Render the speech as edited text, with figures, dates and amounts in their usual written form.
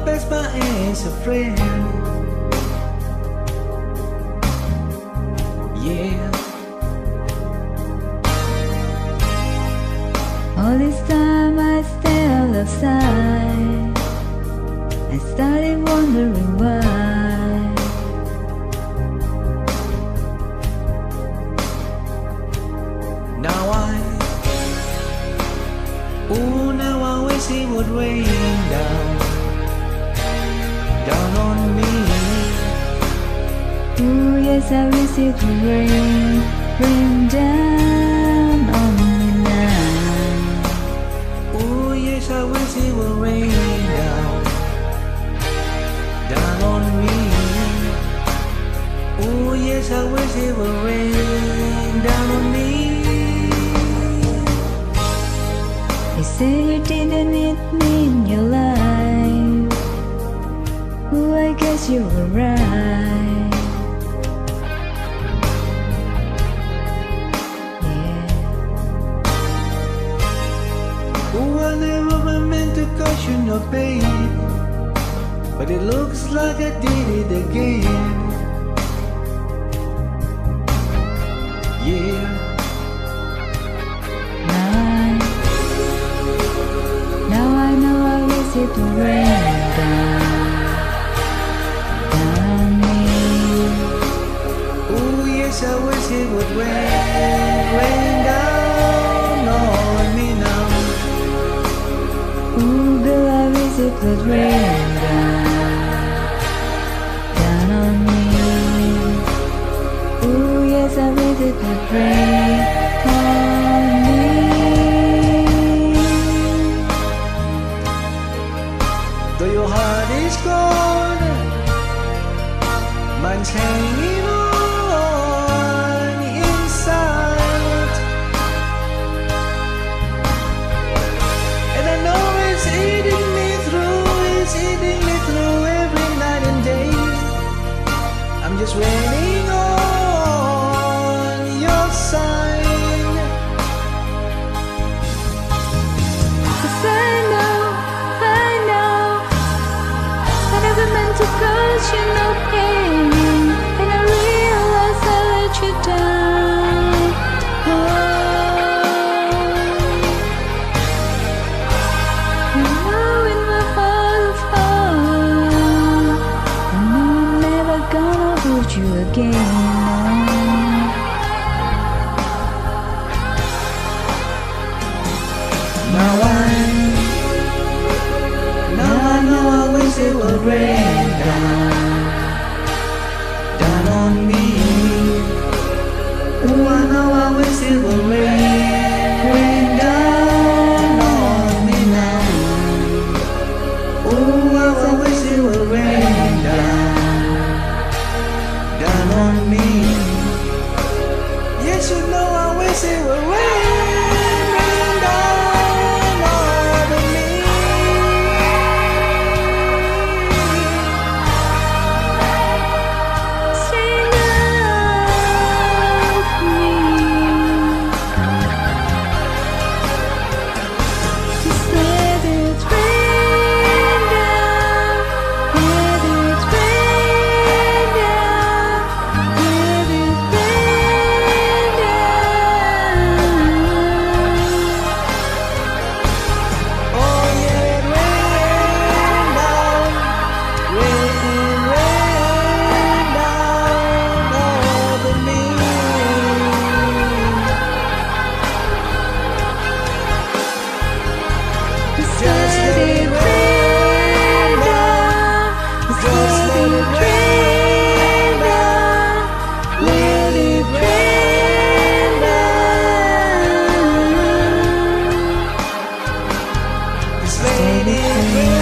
best man as a friend. Yeah. All this time I stayed outside. I started wondering why. Now I wish it would rain down on me. Ooh, yes, I wish it would rain down on me now. Ooh, yes, I wish it would rain down on me. Ooh, yes, I wish it would rain down on me. You say you didn't need me in your life. Ooh, I guess you were right. Yeah. Ooh, I never meant to cause you no pain, but it looks like I did it again. Yeah. Now I know I wish it would rain down on me. Ooh, yes, I wish it would rain down on me now. Ooh, girl, I wish it would rain down on me. Ooh, yes, I wish it would rain on me. Though your heart is cold, mine's hanging on inside, and I know it's eating me through every night and day. I'm just waiting on your sign. 'Cause I know I never meant to cause you no pain, and I realize I let you down. You know in my heart of hearts, I know I'm never gonna hold you again. Now I know I wish it would rain down on me. Ooh, I know I wish it would rain down on me now. Ooh, I wish it would rain down on me. Yes, you know I wish it would rain down on me. Let it rain.